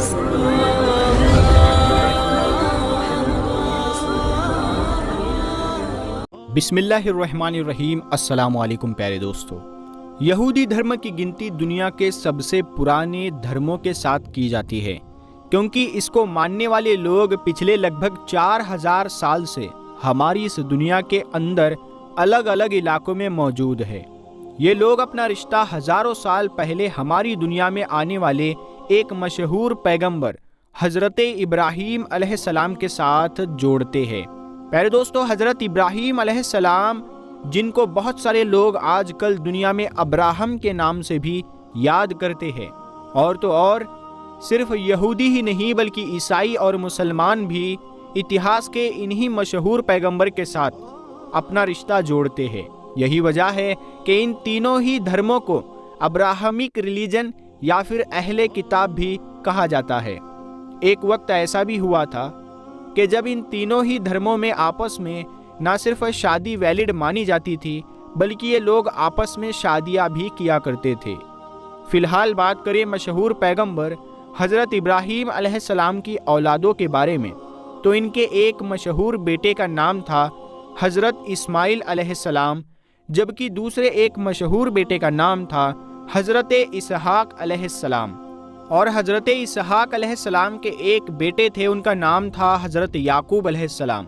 بسم اللہ الرحمن الرحیم۔ السلام علیکم پیارے دوستو۔ یہودی دھرم کی گنتی دنیا کے سب سے پرانے دھرموں کے ساتھ کی جاتی ہے، کیونکہ اس کو ماننے والے لوگ پچھلے لگ بھگ 4000 سال سے ہماری اس دنیا کے اندر الگ الگ علاقوں میں موجود ہے۔ یہ لوگ اپنا رشتہ ہزاروں سال پہلے ہماری دنیا میں آنے والے ایک مشہور پیغمبر حضرت ابراہیم علیہ السلام کے ساتھ جوڑتے ہیں۔ پیارے دوستو، حضرت ابراہیم علیہ السلام، جن کو بہت سارے لوگ آج کل دنیا میں ابراہم کے نام سے بھی یاد کرتے ہیں، اور تو اور صرف یہودی ہی نہیں بلکہ عیسائی اور مسلمان بھی اتہاس کے انہی مشہور پیغمبر کے ساتھ اپنا رشتہ جوڑتے ہیں۔ یہی وجہ ہے کہ ان تینوں ہی دھرموں کو ابراہمک ریلیجن یا پھر اہل کتاب بھی کہا جاتا ہے۔ ایک وقت ایسا بھی ہوا تھا کہ جب ان تینوں ہی دھرموں میں آپس میں نہ صرف شادی ویلڈ مانی جاتی تھی بلکہ یہ لوگ آپس میں شادیاں بھی کیا کرتے تھے۔ فی الحال بات کریں مشہور پیغمبر حضرت ابراہیم علیہ السلام کی اولادوں کے بارے میں، تو ان کے ایک مشہور بیٹے کا نام تھا حضرت اسماعیل علیہ السلام، جبکہ دوسرے ایک مشہور بیٹے کا نام تھا حضرت اسحاق علیہ السلام، اور حضرت اسحاق علیہ السلام کے ایک بیٹے تھے، ان کا نام تھا حضرت یعقوب علیہ السلام۔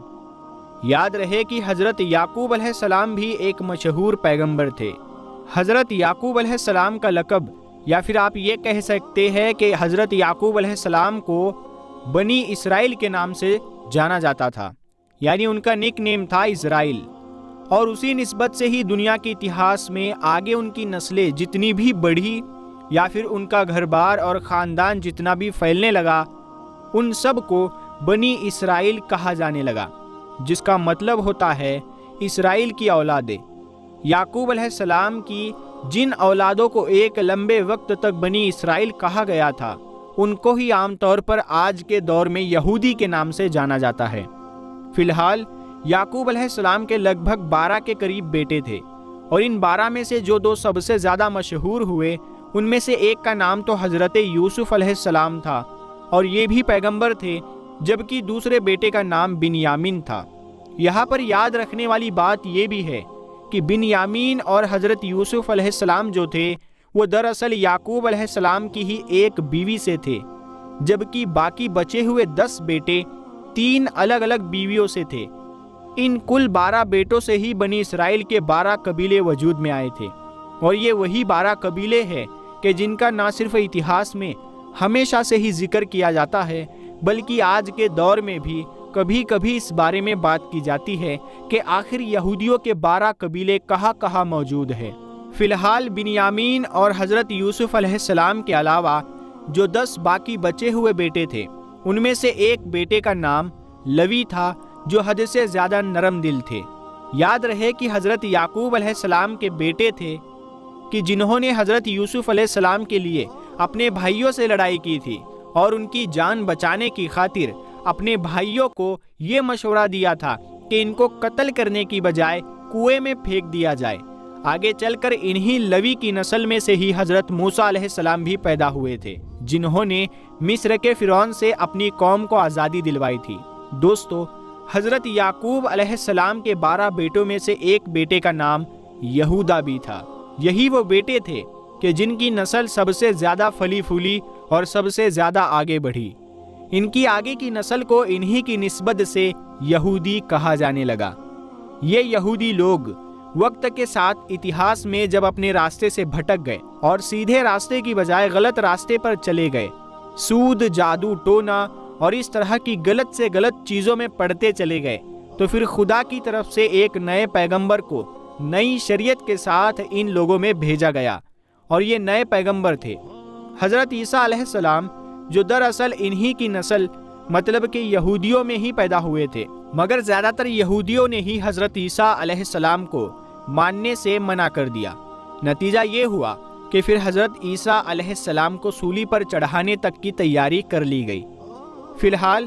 یاد رہے کہ حضرت یعقوب علیہ السلام بھی ایک مشہور پیغمبر تھے۔ حضرت یعقوب علیہ السلام کا لقب، یا پھر آپ یہ کہہ سکتے ہیں کہ حضرت یعقوب علیہ السلام کو بنی اسرائیل کے نام سے جانا جاتا تھا، یعنی ان کا نک نیم تھا اسرائیل، اور اسی نسبت سے ہی دنیا کے اتہاس میں آگے ان کی نسلیں جتنی بھی بڑھی یا پھر ان کا گھر بار اور خاندان جتنا بھی پھیلنے لگا، ان سب کو بنی اسرائیل کہا جانے لگا، جس کا مطلب ہوتا ہے اسرائیل کی اولادیں۔ یعقوب علیہ السلام کی جن اولادوں کو ایک لمبے وقت تک بنی اسرائیل کہا گیا تھا، ان کو ہی عام طور پر آج کے دور میں یہودی کے نام سے جانا جاتا ہے۔ فی الحال یعقوب علیہ السلام کے لگ بھگ 12 کے قریب بیٹے تھے، اور ان 12 میں سے جو دو سب سے زیادہ مشہور ہوئے، ان میں سے ایک کا نام تو حضرت یوسف علیہ السلام تھا، اور یہ بھی پیغمبر تھے، جبکہ دوسرے بیٹے کا نام بنیامین تھا۔ یہاں پر یاد رکھنے والی بات یہ بھی ہے کہ بنیامین اور حضرت یوسف علیہ السلام جو تھے، وہ دراصل یعقوب علیہ السلام کی ہی ایک بیوی سے تھے، جبکہ باقی بچے ہوئے 10 بیٹے 3 الگ الگ بیویوں سے تھے۔ ان کل 12 بیٹوں سے ہی بنی اسرائیل کے 12 قبیلے وجود میں آئے تھے، اور یہ وہی 12 قبیلے ہیں کہ جن کا نہ صرف اتہاس میں ہمیشہ سے ہی ذکر کیا جاتا ہے بلکہ آج کے دور میں بھی کبھی کبھی اس بارے میں بات کی جاتی ہے کہ آخر یہودیوں کے 12 قبیلے کہاں کہاں موجود ہیں۔ فی الحال بنیامین اور حضرت یوسف علیہ السلام کے علاوہ جو 10 باقی بچے ہوئے بیٹے تھے، ان میں سے ایک بیٹے کا نام لوی تھا، جو حد سے زیادہ نرم دل تھے۔ یاد رہے کہ حضرت یعقوب علیہ السلام کے بیٹے تھے کہ جنہوں نے حضرت یوسف علیہ السلام کے لیے اپنے بھائیوں سے لڑائی کی تھی، اور ان کی جان بچانے کی خاطر اپنے بھائیوں کو یہ مشورہ دیا تھا کہ ان کو قتل کرنے کی بجائے کنویں میں پھینک دیا جائے۔ آگے چل کر انہی لوی کی نسل میں سے ہی حضرت موسیٰ علیہ السلام بھی پیدا ہوئے تھے، جنہوں نے مصر کے فرعون سے اپنی قوم کو آزادی دلوائی تھی۔ دوستو، حضرت یعقوب علیہ السلام کے 12 بیٹوں میں سے ایک بیٹے کا نام یہودا بھی تھا۔ یہی وہ بیٹے تھے کہ جن کی نسل سب سے زیادہ پھلی پھولی اور سب سے زیادہ آگے بڑھی۔ ان کی آگے کی نسل کو انہی کی نسبت سے یہودی کہا جانے لگا۔ یہ یہودی لوگ وقت کے ساتھ اتہاس میں جب اپنے راستے سے بھٹک گئے اور سیدھے راستے کی بجائے غلط راستے پر چلے گئے، سود، جادو ٹونا اور اس طرح کی غلط سے غلط چیزوں میں پڑتے چلے گئے، تو پھر خدا کی طرف سے ایک نئے پیغمبر کو نئی شریعت کے ساتھ ان لوگوں میں بھیجا گیا، اور یہ نئے پیغمبر تھے حضرت عیسیٰ علیہ السلام، جو دراصل انہی کی نسل مطلب کہ یہودیوں میں ہی پیدا ہوئے تھے، مگر زیادہ تر یہودیوں نے ہی حضرت عیسیٰ علیہ السلام کو ماننے سے منع کر دیا۔ نتیجہ یہ ہوا کہ پھر حضرت عیسیٰ علیہ السلام کو سولی پر چڑھانے تک کی تیاری کر لی گئی۔ فی الحال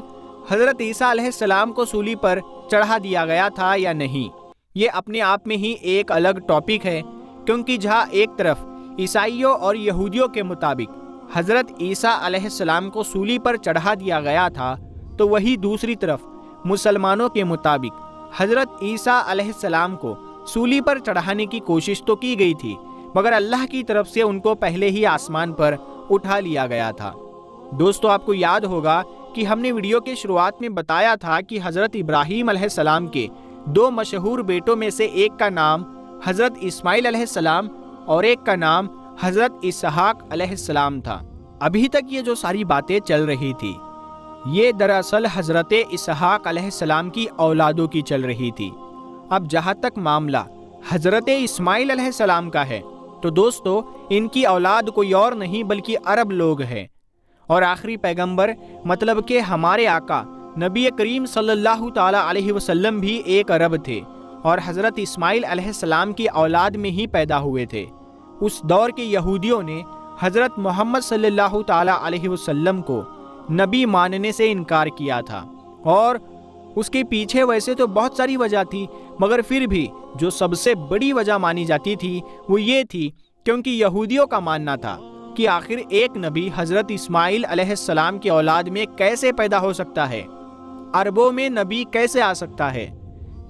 حضرت عیسیٰ علیہ السلام کو سولی پر چڑھا دیا گیا تھا یا نہیں، یہ اپنے آپ میں ہی ایک الگ ٹاپک ہے، کیونکہ جہاں ایک طرف عیسائیوں اور یہودیوں کے مطابق حضرت عیسیٰ علیہ السلام کو سولی پر چڑھا دیا گیا تھا، تو وہی دوسری طرف مسلمانوں کے مطابق حضرت عیسیٰ علیہ السلام کو سولی پر چڑھانے کی کوشش تو کی گئی تھی، مگر اللہ کی طرف سے ان کو پہلے ہی آسمان پر اٹھا لیا گیا تھا۔ دوستو، آپ کو یاد ہوگا کہ ہم نے ویڈیو کے شروعات میں بتایا تھا کہ حضرت ابراہیم علیہ السلام کے 2 مشہور بیٹوں میں سے ایک کا نام حضرت اسماعیل علیہ السلام اور ایک کا نام حضرت اسحاق علیہ السلام تھا۔ ابھی تک یہ جو ساری باتیں چل رہی تھی، یہ دراصل حضرت اسحاق علیہ السلام کی اولادوں کی چل رہی تھی۔ اب جہاں تک معاملہ حضرت اسماعیل علیہ السلام کا ہے، تو دوستو ان کی اولاد کوئی اور نہیں بلکہ عرب لوگ ہیں، اور آخری پیغمبر مطلب کہ ہمارے آقا نبی کریم صلی اللہ تعالی علیہ وسلم بھی ایک عرب تھے، اور حضرت اسماعیل علیہ السلام کی اولاد میں ہی پیدا ہوئے تھے۔ اس دور کے یہودیوں نے حضرت محمد صلی اللہ تعالی علیہ وسلم کو نبی ماننے سے انکار کیا تھا، اور اس کے پیچھے ویسے تو بہت ساری وجہ تھی، مگر پھر بھی جو سب سے بڑی وجہ مانی جاتی تھی وہ یہ تھی کیونکہ یہودیوں کا ماننا تھا کہ آخر ایک نبی حضرت اسماعیل علیہ السلام کی اولاد میں کیسے پیدا ہو سکتا ہے، عربوں میں نبی کیسے آ سکتا ہے،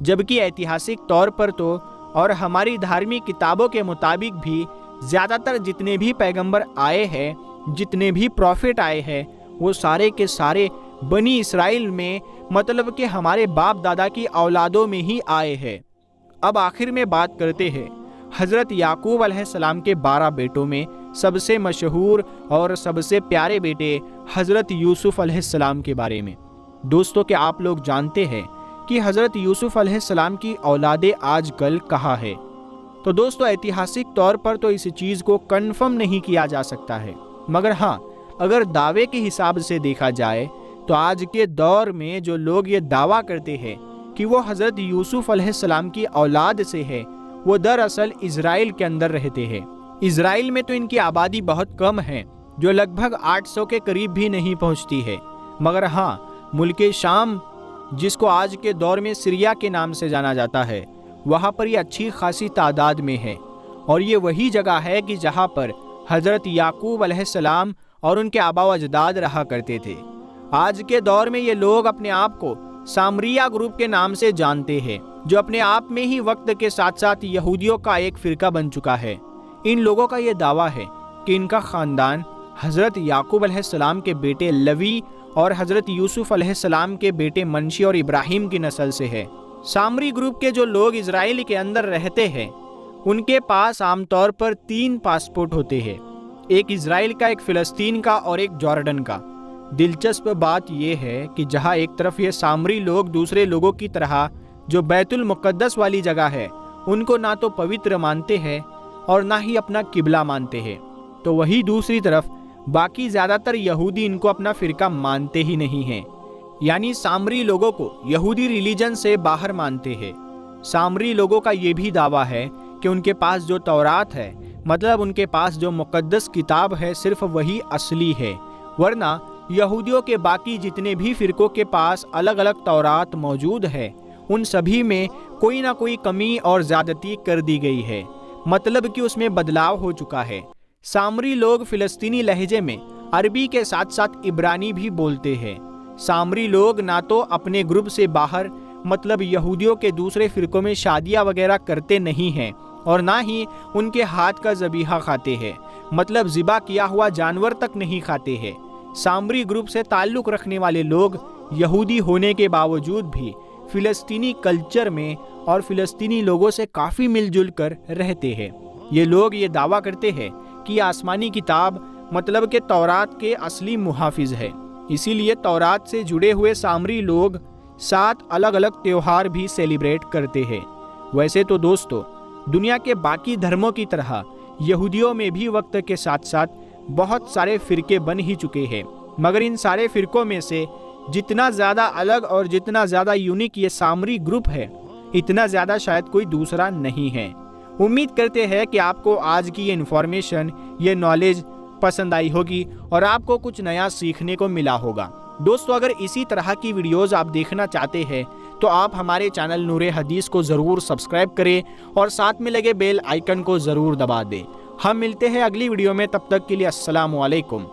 جبکہ ایتہاسک طور پر تو اور ہماری دھارمک کتابوں کے مطابق بھی زیادہ تر جتنے بھی پیغمبر آئے ہیں، جتنے بھی پروفٹ آئے ہیں، وہ سارے کے سارے بنی اسرائیل میں مطلب کہ ہمارے باپ دادا کی اولادوں میں ہی آئے ہیں۔ اب آخر میں بات کرتے ہیں حضرت یعقوب علیہ السلام کے 12 بیٹوں میں سب سے مشہور اور سب سے پیارے بیٹے حضرت یوسف علیہ السلام کے بارے میں۔ دوستو، کہ آپ لوگ جانتے ہیں کہ حضرت یوسف علیہ السلام کی اولادیں آج کل کہاں ہے؟ تو دوستو ایتہاسک طور پر تو اس چیز کو کنفرم نہیں کیا جا سکتا ہے، مگر ہاں اگر دعوے کے حساب سے دیکھا جائے تو آج کے دور میں جو لوگ یہ دعویٰ کرتے ہیں کہ وہ حضرت یوسف علیہ السلام کی اولاد سے ہے، وہ دراصل اسرائیل کے اندر رہتے ہیں۔ اسرائیل میں تو ان کی آبادی بہت کم ہے، جو لگ بھگ 800 کے قریب بھی نہیں پہنچتی ہے، مگر ہاں ملک شام جس کو آج کے دور میں سیریا کے نام سے جانا جاتا ہے، وہاں پر یہ اچھی خاصی تعداد میں ہے، اور یہ وہی جگہ ہے کہ جہاں پر حضرت یعقوب علیہ السلام اور ان کے آبا و اجداد رہا کرتے تھے۔ آج کے دور میں یہ لوگ اپنے آپ کو سامریہ گروپ کے نام سے جانتے ہیں، جو اپنے آپ میں ہی وقت کے ساتھ ساتھ یہودیوں کا ایک فرقہ بن چکا ہے۔ ان لوگوں کا یہ دعویٰ ہے کہ ان کا خاندان حضرت یعقوب علیہ السلام کے بیٹے لوی اور حضرت یوسف علیہ السلام کے بیٹے منشی اور ابراہیم کی نسل سے ہے۔ سامری گروپ کے جو لوگ اسرائیل کے اندر رہتے ہیں، ان کے پاس عام طور پر 3 پاسپورٹ ہوتے ہیں، ایک اسرائیل کا، ایک فلسطین کا اور ایک جارڈن کا۔ دلچسپ بات یہ ہے کہ جہاں ایک طرف یہ سامری لوگ دوسرے لوگوں کی طرح جو بیت المقدس والی جگہ ہے ان کو نہ تو پوتر مانتے ہیں اور نہ ہی اپنا قبلہ مانتے ہیں، تو وہی دوسری طرف باقی زیادہ تر یہودی ان کو اپنا فرقہ مانتے ہی نہیں ہیں، یعنی سامری لوگوں کو یہودی ریلیجن سے باہر مانتے ہیں۔ سامری لوگوں کا یہ بھی دعویٰ ہے کہ ان کے پاس جو تورات ہے، مطلب ان کے پاس جو مقدس کتاب ہے، صرف وہی اصلی ہے، ورنہ یہودیوں کے باقی جتنے بھی فرقوں کے پاس الگ الگ تورات موجود ہے، ان سبھی میں کوئی نہ کوئی کمی اور زیادتی کر دی گئی ہے، مطلب کہ اس میں بدلاؤ ہو چکا ہے۔ سامری لوگ فلسطینی لہجے میں عربی کے ساتھ ساتھ عبرانی بھی بولتے ہیں۔ سامری لوگ نہ تو اپنے گروپ سے باہر مطلب یہودیوں کے دوسرے فرقوں میں شادیاں وغیرہ کرتے نہیں ہیں، اور نہ ہی ان کے ہاتھ کا ذبیحہ کھاتے ہیں، مطلب ذبح کیا ہوا جانور تک نہیں کھاتے ہیں۔ سامری گروپ سے تعلق رکھنے والے لوگ یہودی ہونے کے باوجود بھی فلسطینی کلچر میں اور فلسطینی لوگوں سے کافی مل جل کر رہتے ہیں۔ یہ لوگ یہ دعویٰ کرتے ہیں کہ آسمانی کتاب مطلب کہ تورات کے اصلی محافظ ہے، اسی لیے تورات سے جڑے ہوئے سامری لوگ 7 الگ الگ تیوہار بھی سیلیبریٹ کرتے ہیں۔ ویسے تو دوستو دنیا کے باقی دھرموں کی طرح یہودیوں میں بھی وقت کے ساتھ ساتھ بہت سارے فرقے بن ہی چکے ہیں، مگر ان سارے فرقوں میں سے جتنا زیادہ الگ اور جتنا زیادہ یونیک یہ سامری گروپ ہے، اتنا زیادہ شاید کوئی دوسرا نہیں ہے۔ امید کرتے ہیں کہ آپ کو آج کی یہ انفارمیشن، یہ نالج پسند آئی ہوگی اور آپ کو کچھ نیا سیکھنے کو ملا ہوگا۔ دوستو اگر اسی طرح کی ویڈیوز آپ دیکھنا چاہتے ہیں تو آپ ہمارے چینل نور حدیث کو ضرور سبسکرائب کریں اور ساتھ میں لگے بیل آئیکن کو ضرور دبا دیں، ہم ملتے ہیں اگلی ویڈیو میں، تب تک کے لیے السلام علیکم۔